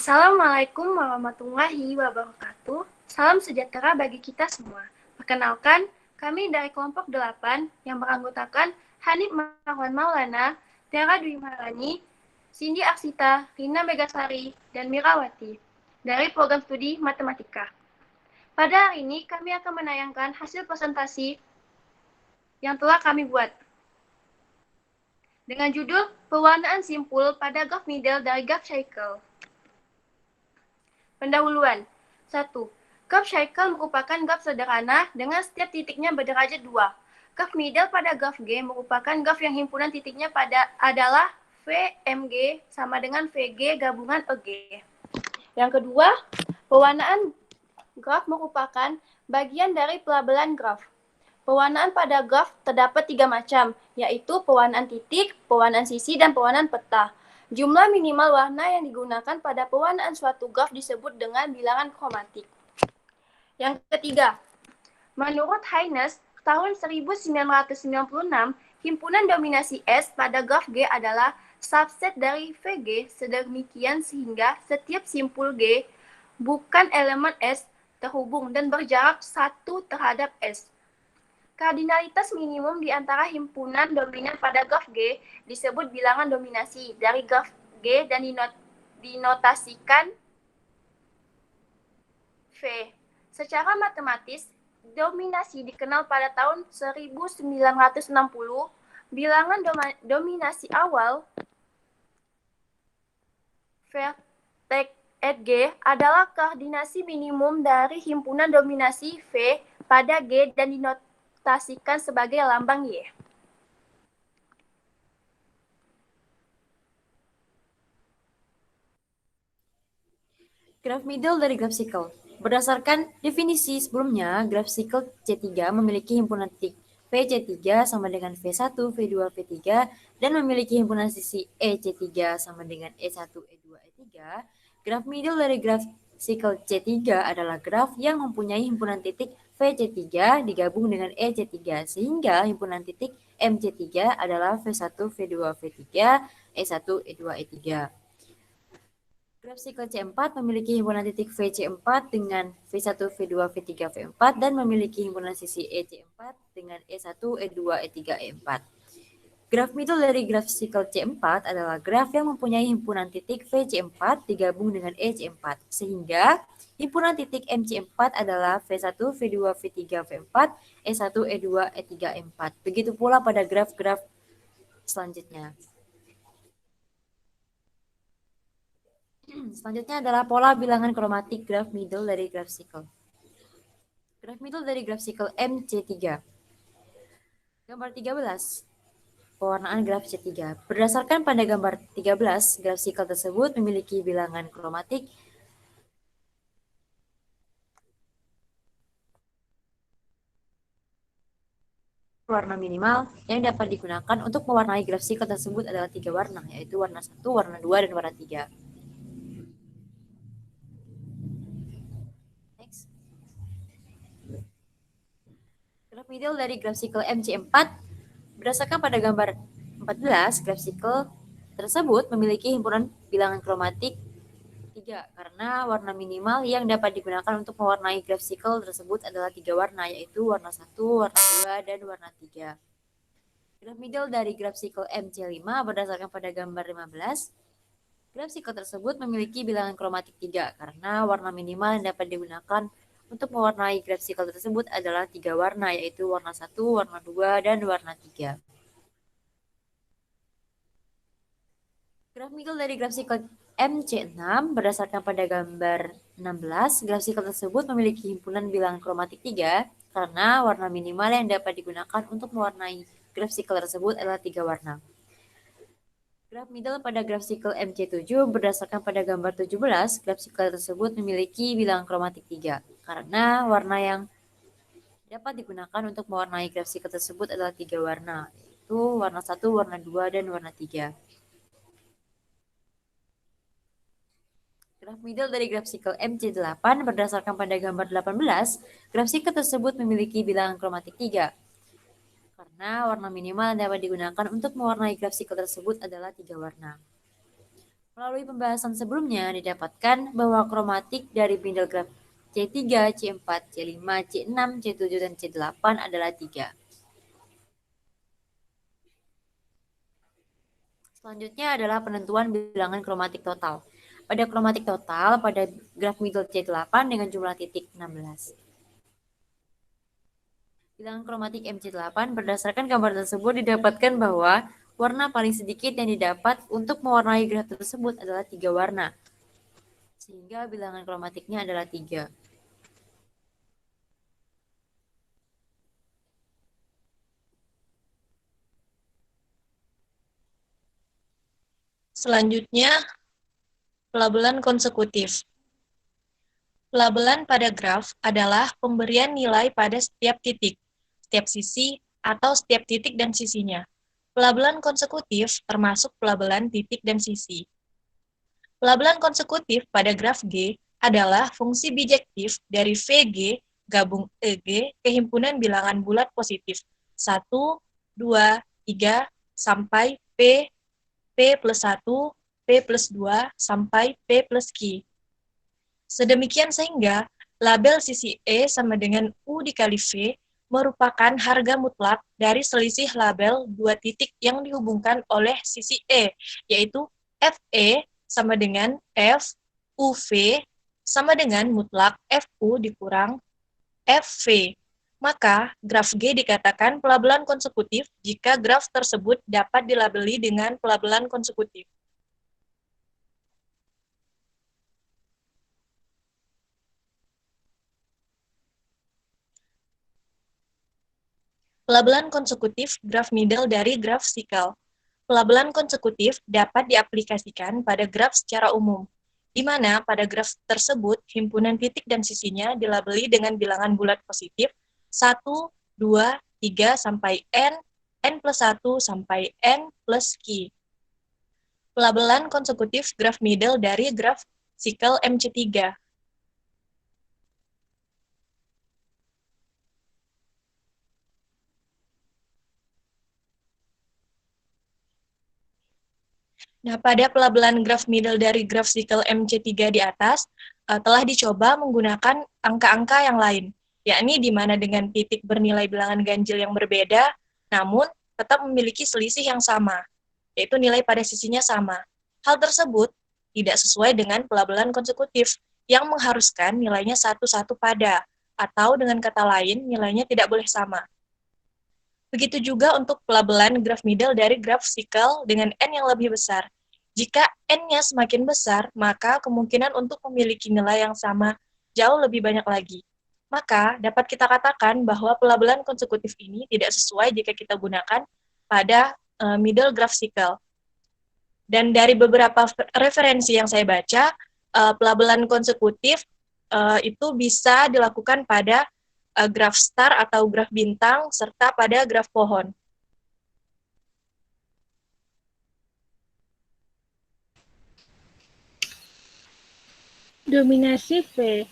Assalamualaikum warahmatullahi wabarakatuh. Salam sejahtera bagi kita semua. Perkenalkan, kami dari kelompok 8 yang beranggotakan Hanif Marwan Maulana, Tiara Dwi Maharani, Cindy Aksita, Rina Megasari, dan Mirawati dari program studi Matematika. Pada hari ini kami akan menayangkan hasil presentasi yang telah kami buat dengan judul Pewarnaan Simpul pada graf middle dari graf cycle. Pendahuluan. 1. Graf cycle merupakan graf sederhana dengan setiap titiknya berderajat 2. Graf middle pada graf G merupakan graf yang himpunan titiknya adalah VMG sama dengan VG gabungan EG. Yang kedua, pewarnaan graf merupakan bagian dari pelabelan graf. Pewarnaan pada graf terdapat 3 macam, yaitu pewarnaan titik, pewarnaan sisi, dan pewarnaan peta. Jumlah minimal warna yang digunakan pada pewarnaan suatu graf disebut dengan bilangan kromatik. Yang ketiga, menurut Haynes, tahun 1996, himpunan dominasi S pada graf G adalah subset dari VG sedemikian sehingga setiap simpul G bukan elemen S terhubung dan berjarak 1 terhadap S. Kardinalitas minimum di antara himpunan dominan pada graf G disebut bilangan dominasi dari graf G dan dinotasikan V. Secara matematis, dominasi dikenal pada tahun 1960. Bilangan dominasi awal vertex at G adalah koordinasi minimum dari himpunan dominasi V pada G dan dinotasikan sebagai lambang Y. Graf middle dari graf cycle. Berdasarkan definisi sebelumnya, graf cycle C3 memiliki himpunan titik VC3 sama dengan V1, V2, V3, dan memiliki himpunan sisi EC3 sama dengan E1, E2, E3. Graf middle dari graf cycle C3 adalah graf yang mempunyai himpunan titik VC3 digabung dengan EC3, sehingga himpunan titik MC3 adalah V1, V2, V3, E1, E2, E3. Graf cycle C4 memiliki himpunan titik VC4 dengan V1, V2, V3, V4 dan memiliki himpunan sisi EC4 dengan E1, E2, E3, E4. Graf middle dari graf cycle C4 adalah graf yang mempunyai himpunan titik VC4 digabung dengan EC4, sehingga himpunan titik MC4 adalah V1, V2, V3, V4, E1, E2, E3, E4. Begitu pula pada graf-graf selanjutnya. Selanjutnya adalah pola bilangan kromatik graf middle dari graf cycle. Graf middle dari graf cycle MC3. Gambar 13. Pewarnaan graf C3. Berdasarkan pada gambar 13, graf cycle tersebut memiliki bilangan kromatik warna minimal yang dapat digunakan untuk mewarnai graf cycle tersebut adalah 3 warna, yaitu warna 1, warna 2, dan warna 3. Next. Graf middle dari graf cycle MC4. Berdasarkan pada gambar 14, graf cycle tersebut memiliki himpunan bilangan kromatik 3 karena warna minimal yang dapat digunakan untuk mewarnai graf cycle tersebut adalah 3 warna, yaitu warna 1, warna 2, dan warna 3. Graf middle dari graf cycle MC5 berdasarkan pada gambar 15, graf cycle tersebut memiliki bilangan kromatik 3 karena warna minimal yang dapat digunakan untuk mewarnai graf cycle tersebut adalah 3 warna, yaitu warna 1, warna 2, dan warna 3. Graf middle dari graf cycle MC6 berdasarkan pada gambar 16, graf cycle tersebut memiliki himpunan bilangan kromatik 3 karena warna minimal yang dapat digunakan untuk mewarnai graf cycle tersebut adalah 3 warna. Graf middle pada graf cycle MC7 berdasarkan pada gambar 17, graf cycle tersebut memiliki bilangan kromatik 3 karena warna yang dapat digunakan untuk mewarnai graf cycle tersebut adalah 3 warna, yaitu warna 1, warna 2, dan warna 3. Graf middle dari graf cycle MC8 berdasarkan pada gambar 18, graf cycle tersebut memiliki bilangan kromatik 3 karena warna minimal yang dapat digunakan untuk mewarnai graf cycle tersebut adalah 3 warna. Melalui pembahasan sebelumnya didapatkan bahwa kromatik dari middle graph C3, C4, C5, C6, C7, dan C8 adalah 3. Selanjutnya adalah penentuan bilangan kromatik total. Pada kromatik total pada graf middle C8 dengan jumlah titik 16. Bilangan kromatik MC8 berdasarkan gambar tersebut didapatkan bahwa warna paling sedikit yang didapat untuk mewarnai graf tersebut adalah 3 warna. Sehingga bilangan kromatiknya adalah 3. Selanjutnya, pelabelan konsekutif. Pelabelan pada graf adalah pemberian nilai pada setiap titik, setiap sisi, atau setiap titik dan sisinya. Pelabelan konsekutif termasuk pelabelan titik dan sisi. Pelabelan konsekutif pada graf G adalah fungsi bijektif dari VG gabung EG ke himpunan bilangan bulat positif 1, 2, 3, sampai P, P plus 1, P plus 2, sampai P plus Q. Sedemikian sehingga label sisi E sama dengan U dikali V merupakan harga mutlak dari selisih label dua titik yang dihubungkan oleh sisi E, yaitu FE sama dengan F UV sama dengan mutlak FU dikurang FV. Maka, graf G dikatakan pelabelan konsekutif jika graf tersebut dapat dilabeli dengan pelabelan konsekutif. Pelabelan konsekutif graf middle dari graf sikal. Pelabelan konsekutif dapat diaplikasikan pada graf secara umum, di mana pada graf tersebut himpunan titik dan sisinya dilabeli dengan bilangan bulat positif 1, 2, 3, sampai N, N plus 1, sampai N plus Q. Pelabelan konsekutif graf middle dari graf sikal MC3. Nah, pada pelabelan graf middle dari graf sikal MC3 di atas, telah dicoba menggunakan angka-angka yang lain, yakni di mana dengan titik bernilai bilangan ganjil yang berbeda, namun tetap memiliki selisih yang sama, yaitu nilai pada sisinya sama. Hal tersebut tidak sesuai dengan pelabelan konsekutif, yang mengharuskan nilainya satu-satu pada, atau dengan kata lain, nilainya tidak boleh sama. Begitu juga untuk pelabelan graf middle dari graf sikal dengan N yang lebih besar. Jika N-nya semakin besar, maka kemungkinan untuk memiliki nilai yang sama jauh lebih banyak lagi. Maka dapat kita katakan bahwa pelabelan konsekutif ini tidak sesuai jika kita gunakan pada middle graph sikal. Dan dari beberapa referensi yang saya baca, pelabelan konsekutif itu bisa dilakukan pada graf star atau graf bintang, serta pada graf pohon. Dominasi V,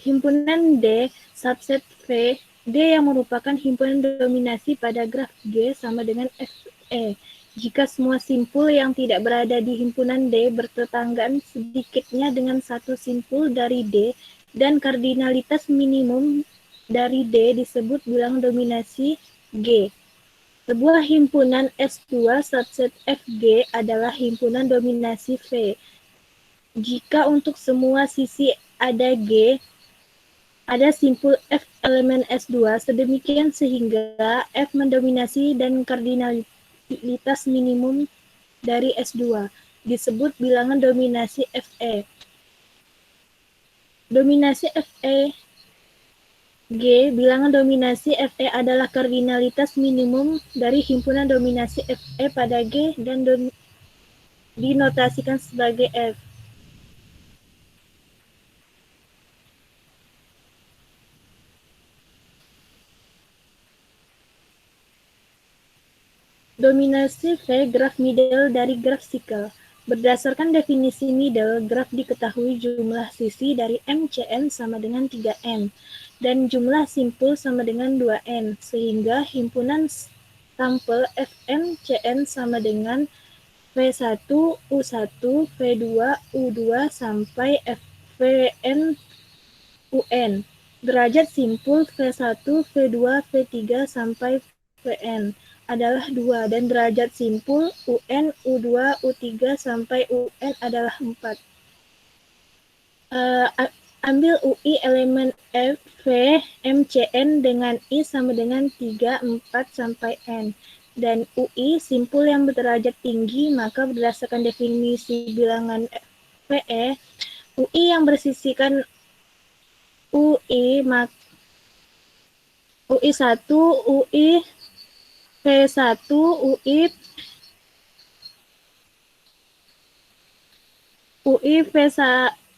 himpunan D, subset V, D yang merupakan himpunan dominasi pada graf G sama dengan FE. Jika semua simpul yang tidak berada di himpunan D bertetanggaan sedikitnya dengan satu simpul dari D dan kardinalitas minimum dari D disebut bilangan dominasi G. Sebuah himpunan S2 subset FG adalah himpunan dominasi V. Jika untuk semua sisi ada G, ada simpul F elemen S2, sedemikian sehingga F mendominasi dan kardinalitas minimum dari S2, disebut bilangan dominasi FE. Dominasi FE G, bilangan dominasi FE adalah kardinalitas minimum dari himpunan dominasi FE pada G dan dinotasikan sebagai F. Dominasi V graf middle dari graf sikal. Berdasarkan definisi middle, graf diketahui jumlah sisi dari MCN sama dengan 3N, dan jumlah simpul sama dengan 2N, sehingga himpunan sampel FMCN sama dengan V1, U1, V2, U2 sampai Fn UN. Derajat simpul V1, V2, V3 sampai Vn adalah 2 dan derajat simpul UN, U2, U3 sampai UN adalah 4. Ambil UI elemen F, V, MCN dengan I sama dengan 3, 4, sampai N. Dan UI simpul yang berderajat tinggi, maka berdasarkan definisi bilangan VE, UI yang bersisikan UI, UI1, UI, V1, UI,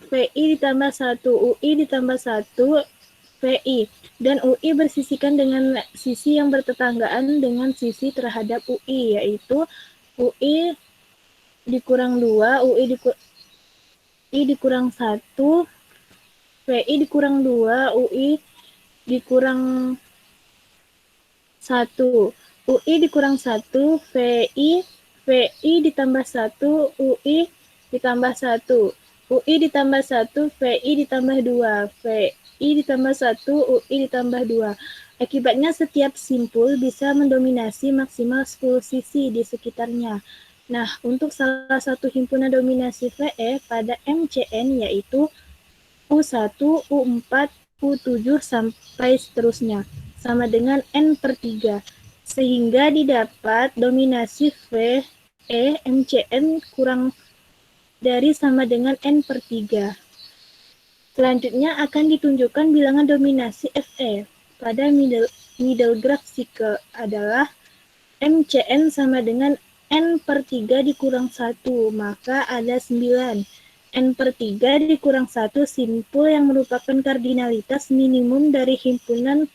VI ditambah 1, UI ditambah 1, VI. Dan UI bersisikan dengan sisi yang bertetanggaan dengan sisi terhadap UI, yaitu UI dikurang 2, UI dikurang 1, VI dikurang 2, UI dikurang 1. UI dikurang 1, VI ditambah 1, UI ditambah 1. UI ditambah 1, VI ditambah 2, VI ditambah 1, UI ditambah 2. Akibatnya setiap simpul bisa mendominasi maksimal 10 sisi di sekitarnya. Nah, untuk salah satu himpunan dominasi VE pada MCN yaitu U1, U4, U7 sampai seterusnya, sama dengan N/3. Sehingga didapat dominasi VE MCN kurang dari sama dengan N/3. Selanjutnya akan ditunjukkan bilangan dominasi FE pada middle graph cycle adalah MCN sama dengan N/3 dikurang 1, maka ada 9. N/3 dikurang 1 simpul yang merupakan kardinalitas minimum dari himpunan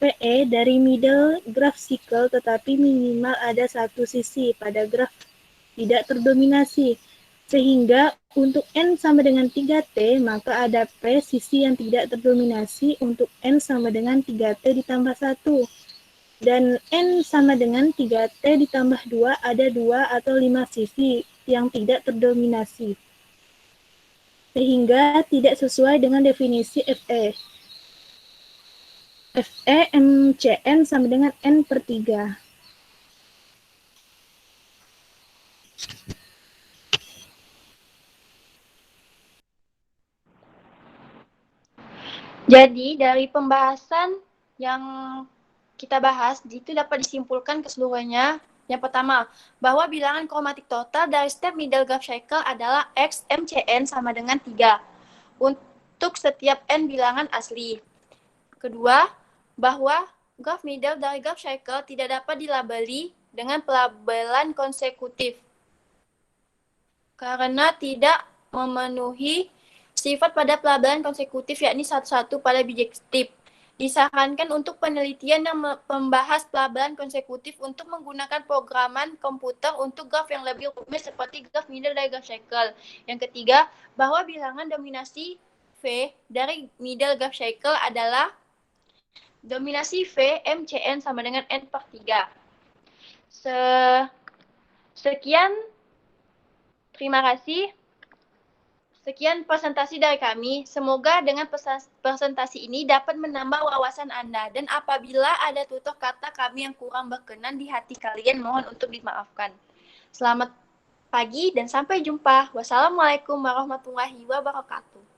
VE dari middle graph cycle, tetapi minimal ada satu sisi pada graf tidak terdominasi. Sehingga untuk N sama dengan 3T, maka ada P sisi yang tidak terdominasi untuk N sama dengan 3T ditambah 1. Dan N sama dengan 3T ditambah 2, ada 2 atau 5 sisi yang tidak terdominasi. Sehingga tidak sesuai dengan definisi FE. FE MCN sama dengan N/3. Jadi dari pembahasan yang kita bahas, itu dapat disimpulkan keseluruhannya. Yang pertama, bahwa bilangan kromatik total dari step middle graph cycle adalah X MCN sama dengan 3 untuk setiap N bilangan asli. Kedua, bahwa graph middle dari graph cycle tidak dapat dilabeli dengan pelabelan konsekutif karena tidak memenuhi sifat pada pelabelan konsekutif, yakni satu-satu pada bijektif. Disarankan untuk penelitian yang membahas pelabelan konsekutif untuk menggunakan programan komputer untuk graf yang lebih rumit seperti graf middle dari graph cycle. Yang ketiga, bahwa bilangan dominasi V dari middle graph cycle adalah dominasi V MCN sama dengan N/3. Sekian, terima kasih. Sekian presentasi dari kami. Semoga dengan presentasi ini dapat menambah wawasan Anda. Dan apabila ada tutur kata kami yang kurang berkenan di hati kalian, mohon untuk dimaafkan. Selamat pagi dan sampai jumpa. Wassalamualaikum warahmatullahi wabarakatuh.